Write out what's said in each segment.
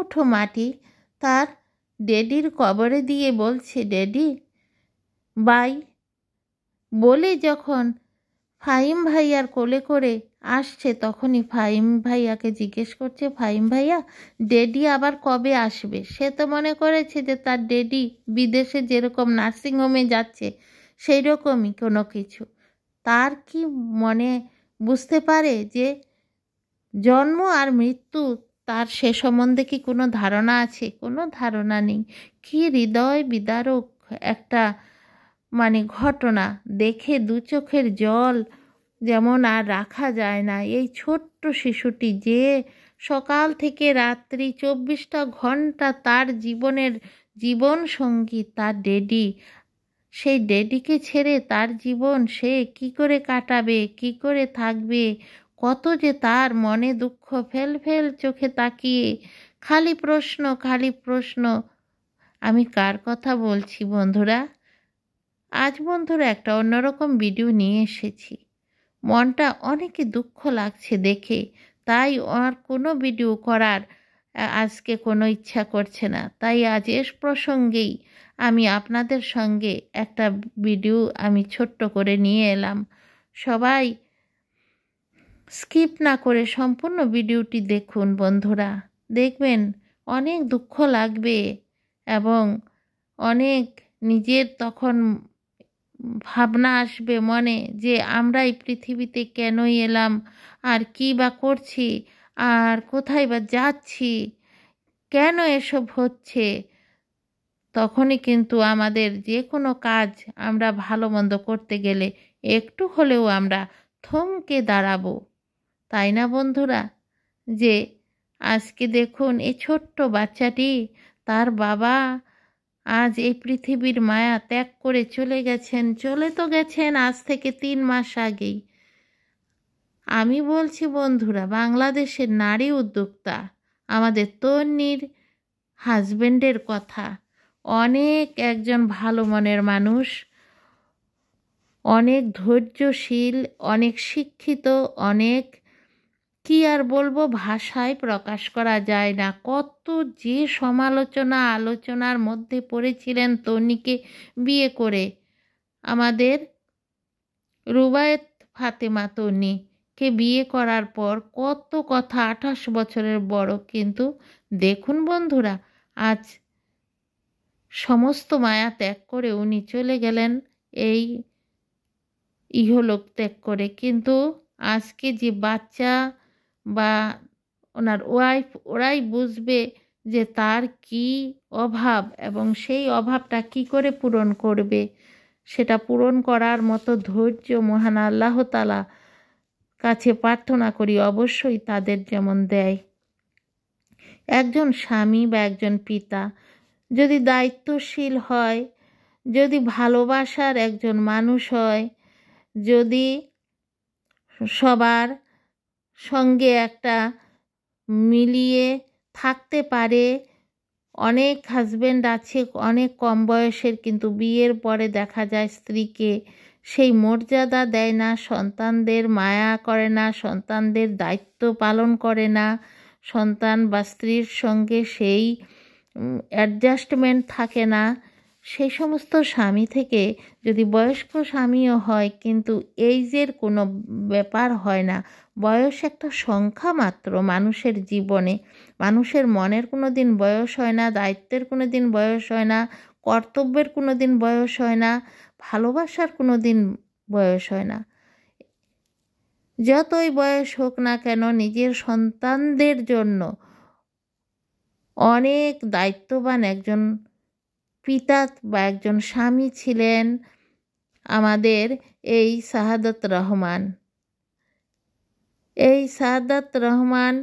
মুঠো মাটি তার ড্যাডির কবরে দিয়ে বলছে, ড্যাডি বাই বলে যখন ফাহিম ভাইয়ার কোলে করে আসছে, তখনই ফাহিম ভাইয়াকে জিজ্ঞেস করছে, ফাহিম ভাইয়া ড্যাডি আবার কবে আসবে? সে তো মনে করেছে যে তার ড্যাডি বিদেশে যেরকম নার্সিংহোমে যাচ্ছে সেই রকমই কোনো কিছু। তার কি মনে বুঝতে পারে যে জন্ম আর মৃত্যু, তার সে সম্বন্ধে কি কোনো ধারণা আছে? কোনো ধারণা নেই। কি হৃদয় বিদারক একটা ঘটনা, দেখে দু চোখের জল যেমন আর রাখা যায় না। এই ছোট্ট শিশুটি যে সকাল থেকে রাত্রি 24টা ঘন্টা তার জীবনের জীবন সঙ্গী তার ড্যাডি, সেই ড্যাডিকে ছেড়ে তার জীবন সে কি করে কাটাবে, কি করে থাকবে? কত যে তার মনে দুঃখ, ফেল ফেল চোখে তাকিয়ে খালি প্রশ্ন, খালি প্রশ্ন। আমি কার কথা বলছি বন্ধুরা? আজ বন্ধুরা একটা অন্যরকম ভিডিও নিয়ে এসেছি। মনটা অনেকে দুঃখ লাগছে দেখে, তাই আর কোনো ভিডিও করার আজকে কোনো ইচ্ছা করছে না। তাই আজ এর প্রসঙ্গেই আমি আপনাদের সঙ্গে একটা ভিডিও আমি ছোট্ট করে নিয়ে এলাম। সবাই স্কিপ না করে সম্পূর্ণ ভিডিওটি দেখুন বন্ধুরা, দেখবেন অনেক দুঃখ লাগবে এবং অনেক নিজের তখন ভাবনা আসবে মনে যে আমরা এই পৃথিবীতে কেনই এলাম, আর কী বা করছি, আর কোথায় বা যাচ্ছি, কেন এসব হচ্ছে। তখনই কিন্তু আমাদের যে কোনো কাজ আমরা ভালো মন্দ করতে গেলে একটু হলেও আমরা থমকে দাঁড়াবো, তাই না বন্ধুরা? যে আজকে দেখুন এই ছোট্ট বাচ্চাটি, তার বাবা আজ এই পৃথিবীর মায়া ত্যাগ করে চলে গেছেন। চলে তো গেছেন আজ থেকে 3 মাস আগেই। আমি বলছি বন্ধুরা, বাংলাদেশের নারী উদ্যোক্তা আমাদের তন্বীর হাজবেন্ডের কথা। অনেক একজন ভালো মনের মানুষ, অনেক ধৈর্যশীল, অনেক শিক্ষিত, অনেক কি আর বলবো, ভাষায় প্রকাশ করা যায় না। কত যে সমালোচনা আলোচনার মধ্যে পড়েছিলেন তন্বীকে বিয়ে করে। আমাদের রুবায়েত ফাতেমা তন্বীকে বিয়ে করার পর কত কথা, 28 বছরের বড়, কিন্তু দেখুন বন্ধুরা আজ সমস্ত মায়া ত্যাগ করে উনি চলে গেলেন এই ইহলোক ত্যাগ করে। কিন্তু আজকে যে বাচ্চা বা ওনার ওয়াইফ, ওরাই বুঝবে যে তার কি অভাব এবং সেই অভাবটা কি করে পূরণ করবে। সেটা পূরণ করার মতো ধৈর্য মহান আল্লাহ তাআলা কাছে প্রার্থনা করি অবশ্যই তাদের যেমন দেয়। একজন স্বামী বা একজন পিতা যদি দায়িত্বশীল হয়, যদি ভালোবাসার একজন মানুষ হয়, যদি সবার সঙ্গে একটা মিলিয়ে থাকতে পারে। অনেক হাজবেন্ড আছে অনেক কম বয়সের, কিন্তু বিয়ের পরে দেখা যায় স্ত্রীকে সেই মর্যাদা দেয় না, সন্তানদের মায়া করে না, সন্তানদের দায়িত্ব পালন করে না, সন্তান বা স্ত্রীর সঙ্গে সেই অ্যাডজাস্টমেন্ট থাকে না। সেই সমস্ত স্বামী থেকে যদি বয়স্ক স্বামীও হয়, কিন্তু এইজের কোনো ব্যাপার হয় না। বয়স একটা সংখ্যা মাত্র মানুষের জীবনে। মানুষের মনের কোনো দিন বয়স হয় না, দায়িত্বের কোনো দিন বয়স হয় না, কর্তব্যের কোনো দিন বয়স হয় না, ভালোবাসার কোনো দিন বয়স হয় না। যতই বয়স হোক না কেন, নিজের সন্তানদের জন্য অনেক দায়িত্ববান একজন পিতা বা একজন স্বামী ছিলেন আমাদের এই শাহাদাত রহমান। এই শাহাদাত রহমান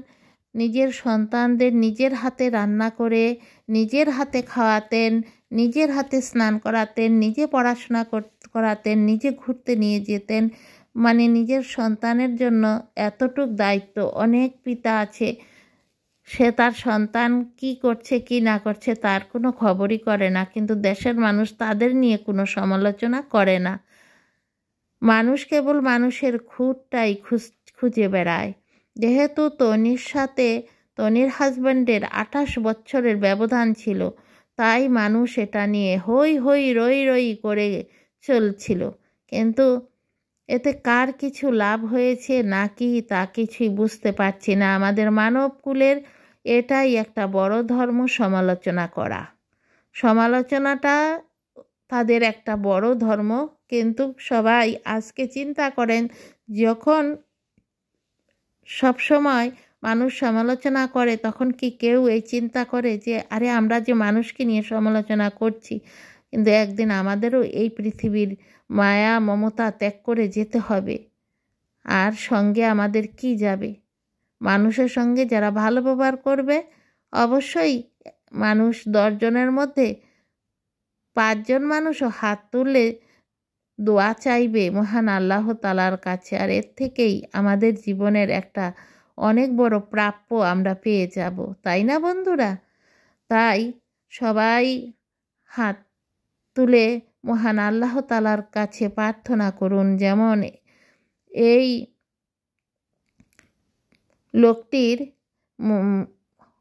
নিজের সন্তানদের নিজের হাতে রান্না করে, নিজের হাতে খাওয়াতেন, নিজের হাতে স্নান করাতেন, নিজে পড়াশোনা করাতেন, নিজে ঘুরতে নিয়ে যেতেন। নিজের সন্তানের জন্য এতটুক দায়িত্ব। অনেক পিতা আছে, সে তার সন্তান কি করছে কি না করছে তার কোনো খবরই করে না, কিন্তু দেশের মানুষ তাদের নিয়ে কোনো সমালোচনা করে না। মানুষ কেবল মানুষের খুঁতটাই খুঁজে বেড়ায়। যেহেতু তন্বীর সাথে তনির হাজব্যান্ডের 28 বছরের ব্যবধান ছিল, তাই মানুষ এটা নিয়ে হই হই রই রই করে চলছিল। কিন্তু এতে কার কিছু লাভ হয়েছে নাকি তা কিছুই বুঝতে পারছি না। আমাদের মানবকুলের এটাই একটা বড় ধর্ম, সমালোচনা করা। সমালোচনাটা তাদের একটা বড় ধর্ম, কিন্তু সবাই আজকে চিন্তা করেন, যখন সবসময় মানুষ সমালোচনা করে তখন কি কেউ এই চিন্তা করে যে আরে আমরা যে মানুষকে নিয়ে সমালোচনা করছি, কিন্তু একদিন আমাদেরও এই পৃথিবীর মায়া মমতা ত্যাগ করে যেতে হবে। আর সঙ্গে আমাদের কি যাবে? মানুষের সঙ্গে যারা ভালো ব্যবহার করবে, অবশ্যই মানুষ 10 জনের মধ্যে 5 জন মানুষও হাত তুললে দোয়া চাইবে মহান আল্লাহ তাআলার কাছে, আর এর থেকেই আমাদের জীবনের একটা অনেক বড় প্রাপ্য আমরা পেয়ে যাব, তাই না বন্ধুরা? তাই সবাই হাত তুলে মহান আল্লাহ তাআলার কাছে প্রার্থনা করুন, যেমন এই লোকটির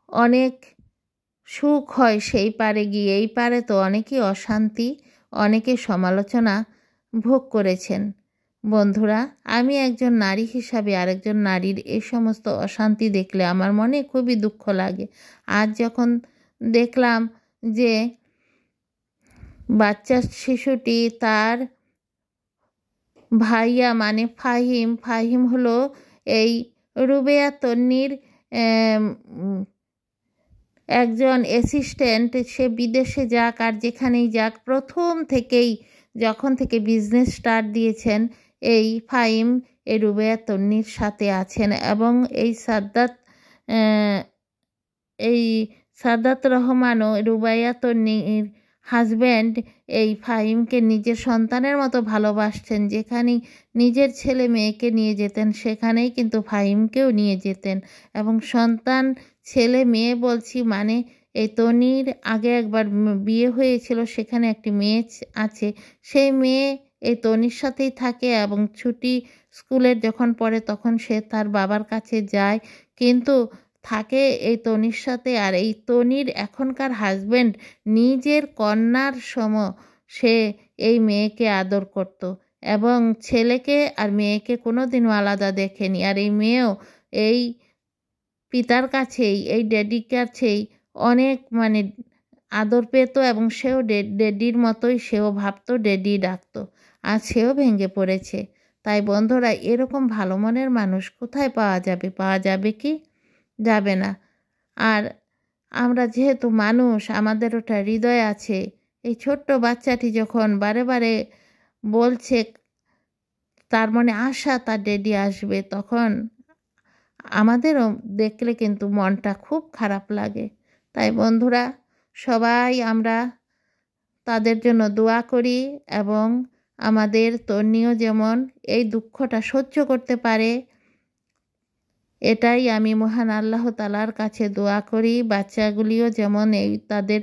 অনেক সুখ হয় সেই পারে গিয়ে। এই পারে তো অনেকেই অশান্তি, অনেকে সমালোচনা ভোগ করেছেন। বন্ধুরা, আমি একজন নারী হিসাবে আরেকজন নারীর এই সমস্ত অশান্তি দেখলে আমার মনে খুবই দুঃখ লাগে। আজ যখন দেখলাম যে বাচ্চা শিশুটি তার ভাইয়া মানে ফাহিম হলো এই রুবেয়া তন্নির একজন অ্যাসিস্ট্যান্ট। সে বিদেশে যাক আর যেখানেই যাক, প্রথম থেকেই যখন থেকে বিজনেস স্টার্ট দিয়েছেন এই ফাহিম এই রুবেয়া তন্নির সাথে আছেন, এবং এই সাদাত রহমানও রুবাইয়া তন্নির হাজব্যান্ড এই ফাহিমকে নিজের সন্তানের মতো ভালোবাসতেন। যেখানেই নিজের ছেলে মেয়েকে নিয়ে যেতেন সেখানেই কিন্তু ফাহিমকেও নিয়ে যেতেন, এবং সন্তান ছেলে মেয়ে বলছি মানে এই তনির আগে একবার বিয়ে হয়েছিল, সেখানে একটি মেয়ে আছে, সেই মেয়ে এই তনির সাথেই থাকে, এবং ছুটি স্কুলের যখন পড়ে তখন সে তার বাবার কাছে যায়, কিন্তু থাকে এই তনির সাথে। আর এই তনির এখনকার হাজব্যান্ড নিজের কন্যার সম সে এই মেয়েকে আদর করত, এবং ছেলেকে আর মেয়েকে কোনোদিনও আলাদা দেখেনি। আর এই মেয়েও এই পিতার কাছেই, এই ড্যাডির কাছেই অনেক মানে আদর পেত, এবং সেও ড্যাডির মতোই সেও ভাবতো, ড্যাডি ডাকতো। আর সেও ভেঙে পড়েছে। তাই বন্ধুরা, এরকম ভালো মনের মানুষ কোথায় পাওয়া যাবে? পাওয়া যাবে কি? যাবে না। আর আমরা যেহেতু মানুষ, আমাদের ওটা হৃদয় আছে। এই ছোট্ট বাচ্চাটি যখন বারে বারে বলছে, তার মনে আশা তার ড্যাডি আসবে, তখন আমাদেরও দেখলে কিন্তু মনটা খুব খারাপ লাগে। তাই বন্ধুরা, সবাই আমরা তাদের জন্য দোয়া করি, এবং আমাদের তন্নিও যেমন এই দুঃখটা সহ্য করতে পারে, এটাই আমি মহান আল্লাহ তাআলার কাছে দোয়া করি। বাচ্চাগুলিও যেমন এই তাদের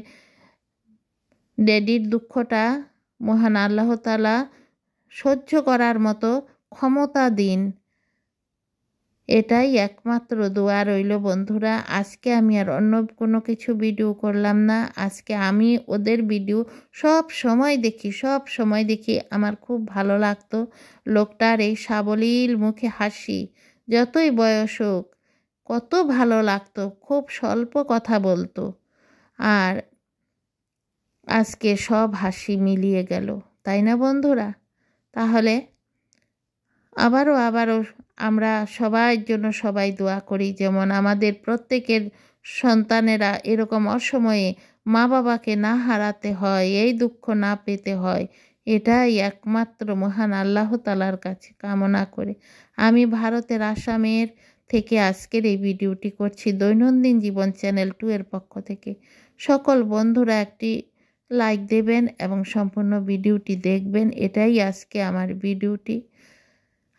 ড্যাডির দুঃখটা মহান আল্লাহ তাআলা সহ্য করার মতো ক্ষমতা দিন, এটাই একমাত্র দোয়া রইল। বন্ধুরা, আজকে আমি আর অন্য কোনো কিছু ভিডিও করলাম না। আজকে আমি ওদের ভিডিও সব সময় দেখি, আমার খুব ভালো লাগতো লোকটার এই সাবলীল মুখে হাসি, যতই বয়স হোক কত ভালো লাগতো, খুব স্বল্প কথা বলতো, আর আজকে সব হাসি মিলিয়ে গেল, তাই না বন্ধুরা? তাহলে আবারও আমরা সবার জন্য সবাই দোয়া করি, যেমন আমাদের প্রত্যেকের সন্তানেরা এরকম অসময়ে মা বাবাকে না হারাতে হয়, এই দুঃখ না পেতে হয়, এটাই একমাত্র মহান আল্লাহ তাআলার কাছে কামনা করে আমি ভারতের আসামের থেকে আজকের এই ভিডিওটি করছি দৈনন্দিন জীবন চ্যানেল 2 এর পক্ষ থেকে। সকল বন্ধুরা একটি লাইক দেবেন এবং সম্পূর্ণ ভিডিওটি দেখবেন, এটাই আজকে আমার ভিডিওটি।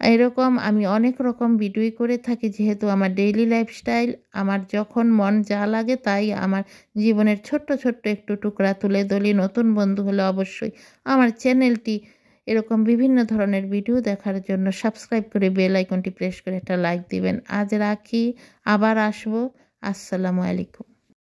এরকম আমি অনেক রকম ভিডিও করে থাকি, যেহেতু আমার ডেইলি লাইফস্টাইল, আমার যখন মন যা লাগে তাই আমার জীবনের ছোট্ট একটু টুকরা তুলে ধরি। নতুন বন্ধু হলে অবশ্যই আমার চ্যানেলটি এরকম বিভিন্ন ধরনের ভিডিও দেখার জন্য সাবস্ক্রাইব করে বেল আইকনটি প্রেস করে একটা লাইক দিবেন। আজ রাখি, আবার আসবো। আসসালামু আলাইকুম।